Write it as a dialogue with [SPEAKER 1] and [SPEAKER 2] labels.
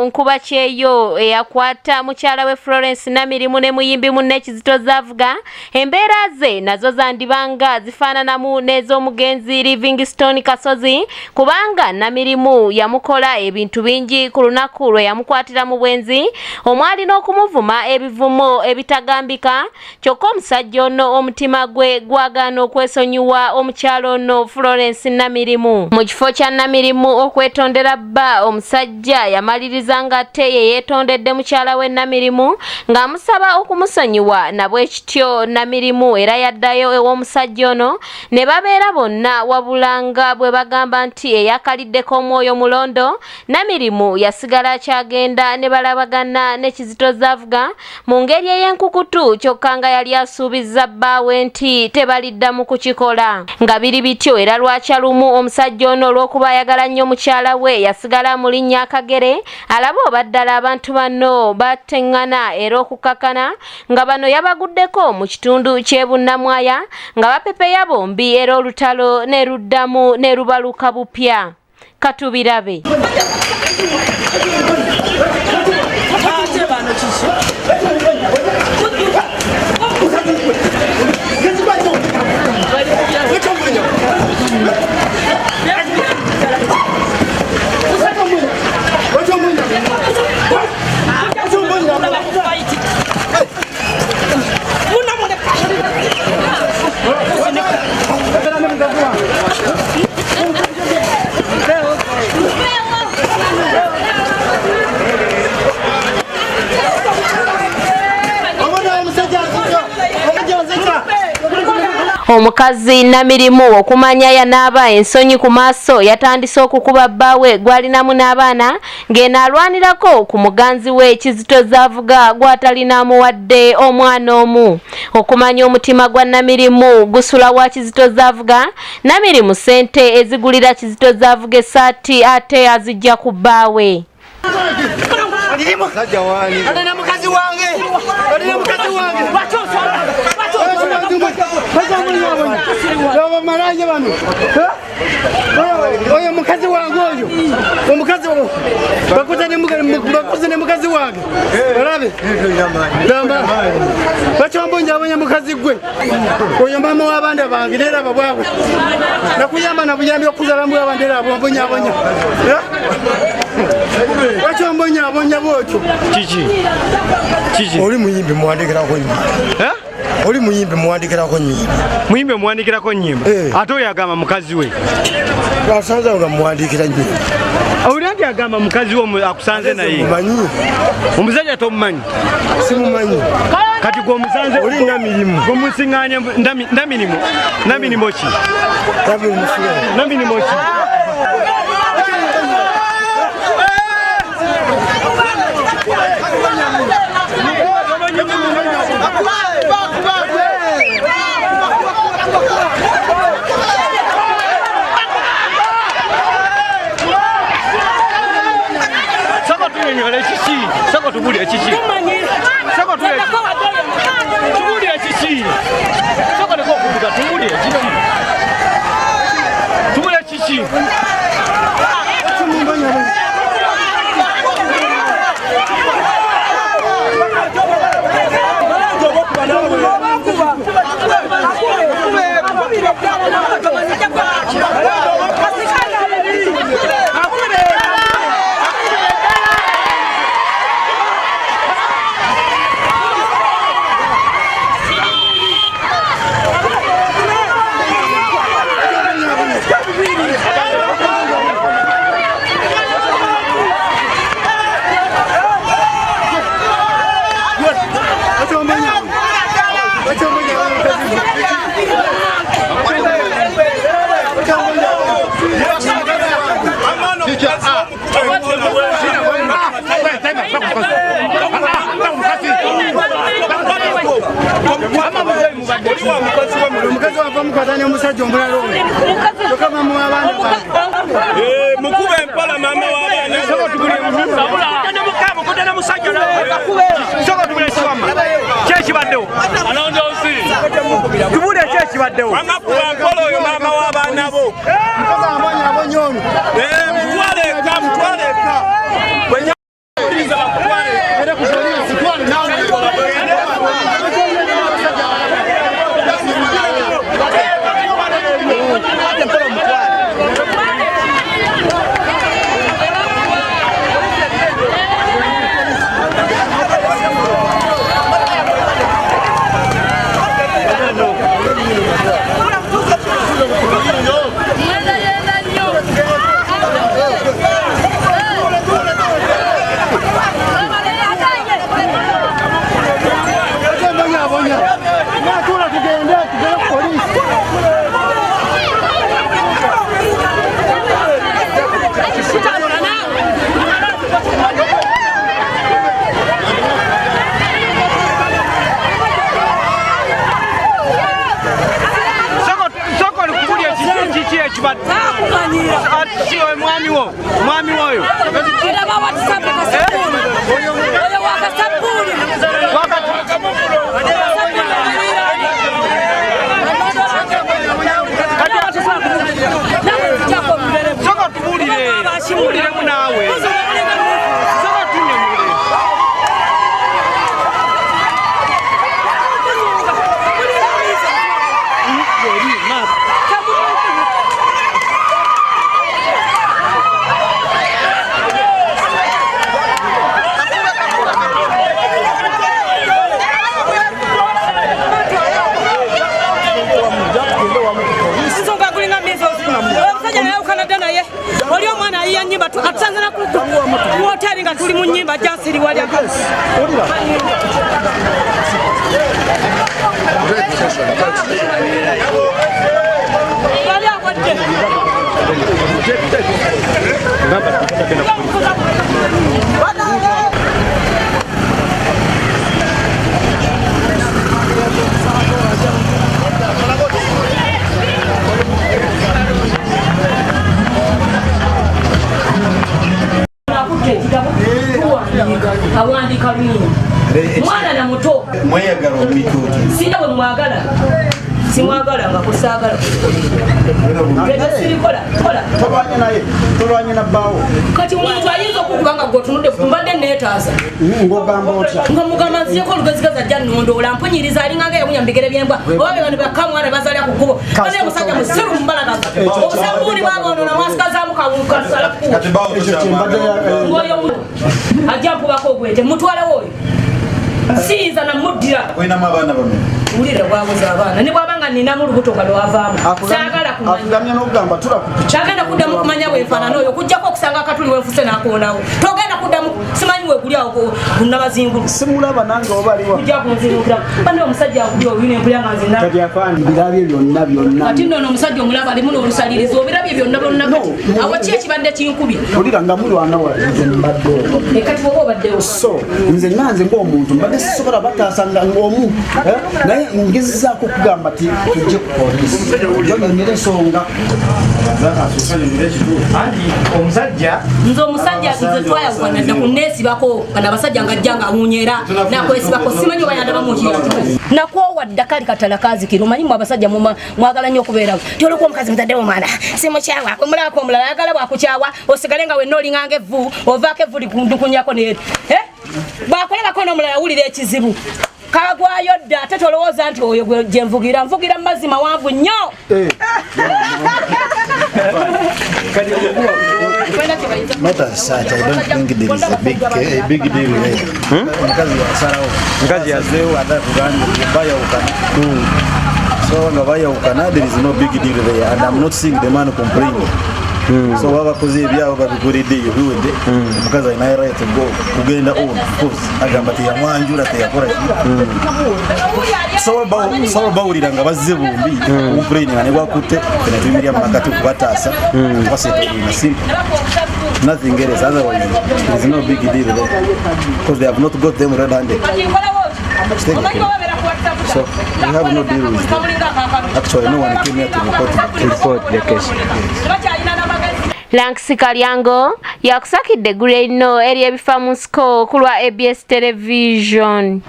[SPEAKER 1] nno nkuba kyeyo eyakwata mukyala we Florence Namirimu ne muyimbi munne Kizito Zaavuga embeera ze nazo zandibanga zifaananamu n'ez'omugenzi Livingstone Kasozi kubanga Namirimu yamukola ebintu bingi ku lunaku lwe yamukwatira mu bwenzi omwali n'okumuvuma ebivumo ebitagambika kyokka omusajja ono omutima gwe gwagaana okwesonyiwa omukyalo ono Florence Namirimu. Mu kifo kya Namirimu okwetondera bba omusajja yamaliriza nga ate ye yeetondedde mukyala we Namirimu ng'amusaba okumusonyiwa nabwe kityo Namirimu era yaddayo ew'omusajja ono ne babeera bonna wabulanga bwe bagamba nti eyakaliddeko omwoyo mulondo Namirimu yasigala akyagenda ne balabagana ne Kizito Zaavuga mu ngeri ey'enkukutu kyokka nga yali asuubizza bbaawe nti tebaliddamu kukikola nga biri bityo era lwakya lumu omusajja ono olw'okuba ayagala nnyo mukyala we yasigala mu linnya Akagere alaba obaddala abantu bano bateŋŋana era okukakana nga bano yabaguddeko mu kitundu ky'e Bunnamwaya nga bapepeya bombi era olutalo ne luddamu ne lubaluka bupya. Katubirabe. Omukazi Namirimu okumanya yanaaba ensonyi ku maaso yatandise okukuba bbaawe gwalinamu n'abaana ng'eno alwanirako ku muganzi we Kizito Zaavuga gw'atalinamu wadde omwana omu. Okumanya omutima gwa Namirimu gusula wa Kizito Zaavuga, Namirimu ssente ezigulira Kizito Zaavuga essaati ate azijja ku bbaawe.
[SPEAKER 2] Oyo mukazi wange oyo omukazi bakuzane mukazi wange olabe gamba bakyombonya mukazi gwe oyo mama w'abandi bange neera babwabwe nakuyamba nabuyambi okuzalamu abandi era abombonyabonya bakyombonya bwotyo kiki oli muyimbi muwandikirako nyimbo oli muyimbi muwandikirako nyimbo
[SPEAKER 3] muyimbi muwandikirako nyimbo ate oyo agamba mukazi we
[SPEAKER 2] asanza nga muwandikira nyimbo
[SPEAKER 3] awulira agamba mukazi we akusanze naye omusajja tomumanyi
[SPEAKER 2] simumanyi
[SPEAKER 3] kati gwomusanze
[SPEAKER 2] oli Namirimu
[SPEAKER 3] gwomusiŋŋaanye Namirimu ki Namirimu ki Sako tubulire kiki Sako tubulire kiki Sako leko okuvuga tubulire kiki
[SPEAKER 2] omukazi wava mukwatanya omusajja omulala oyo tokama mu abaana
[SPEAKER 4] mukuba empala mama w'abaana
[SPEAKER 3] kyekibaddewo tubule kyekibaddewo
[SPEAKER 4] amakuba mpola oyo mama w'abaana bo
[SPEAKER 2] mukazi abonyabonya ono
[SPEAKER 4] mutwaleka Tuliza bakutwale.
[SPEAKER 2] Era ku polisi twale nawe.
[SPEAKER 3] Mwami woyo. Soko tubulire munawe. Soko tunyemule.
[SPEAKER 5] Nga tuli mu nnyimba jasiri wali akazi wali akwadde awandika lwini mwana na muto
[SPEAKER 6] mweyagala omituuti
[SPEAKER 5] sina bwe mwagala simwagala nga kusaagala
[SPEAKER 6] tolwanye nabbaawo
[SPEAKER 5] kati omuntu ayinza okukubanga gweotunudde mbadde neetaasa
[SPEAKER 6] ng'ogamba otya
[SPEAKER 5] nga mugamba nziyeko olugezigaza ajja nnondoola mpunyiriza alinganga yabunya mbigere byembwa oba bebano bakkamwana bazalya ku kkubo kale omusajja musiru mubalagaza obusabuuli bwaboonona mwasikazaamu kasalakuwa oyo ajja mpubako ogwete mutwalewo oyo siyinza namuddira
[SPEAKER 6] olinamu abaana bano
[SPEAKER 5] wulire bwabuza abaana ne bwabanga ninamu olubuto nga lwavaamu saagala
[SPEAKER 6] akugamya n'okugamba tula ku piki
[SPEAKER 5] tagenda kuddamu kumanya bwenfaanana oyo okujjako okusanga akatuli wefuse n'akoonawo togenda kuddamu simanyi wegulyawo kunabazingulu
[SPEAKER 6] simulaba nange oba aliwa
[SPEAKER 5] kujja kunzingukiramu bane omusajja akuli oyo nempulya nga nzina
[SPEAKER 6] kati afaani birabye byonna
[SPEAKER 5] kati nno omusajja omulaba alimu n'olusalirizo obirabye byonna byonna awo ki ekibadde kinkubye
[SPEAKER 6] olira nga mulwana nze mbaddeewo
[SPEAKER 5] kati woba obaddewo
[SPEAKER 6] so nze nanze ng'omuntu mbadde sisobola bataasanga ng'omu naye ngezezaako okugamba ti tujje ku poliisi jonyonyera ensonga
[SPEAKER 3] omusajja
[SPEAKER 5] nze omusajja nze twayagwana dda kuneesibako kana abasajja nga ajja nga awunyera nakwesibako simanyi oba yandaba mukiyatu nakwowa dda kali katala kazikira omanyi mwe abasajja mwagala nnyo okubeerawo tyoleka omukazi mutaddewo mwana simukyawa omulabako omulala ayagala bwakukyawa osigale nga wenna olinganga evvu ovaako evvu likundukunyako neeri bwakolebako n'omulala wulira ekizibu kagwayo dda ate tolowooza nti oyo gye nvugira mu mazzi mawanvu nnyo
[SPEAKER 6] Not as such, I don't think there is a big deal there. Mukazi yasalawo mukazi yazeewo atakugambye bayawukana so nga bayawukana there is no big deal there and I'm not seeing the man complaining. So babakoze ebyabo babikoledde eyo biwedde omukazi alina right kugenda on because agamba teyamwanjula teyakola so bawulira nga bazze bombi complaining nga ne bwakutte fena tuyimirira mu makati okubataasa baseetoolina simple nothing else otherwise there is no big deal there because they have not got them red-handed. So we have no deal with them. Actually no one came here to report the case.
[SPEAKER 1] Lanksi Kalyango yakusakidde eggulu erinno ery'ebifa mu nsiko ku lwa ABS Television.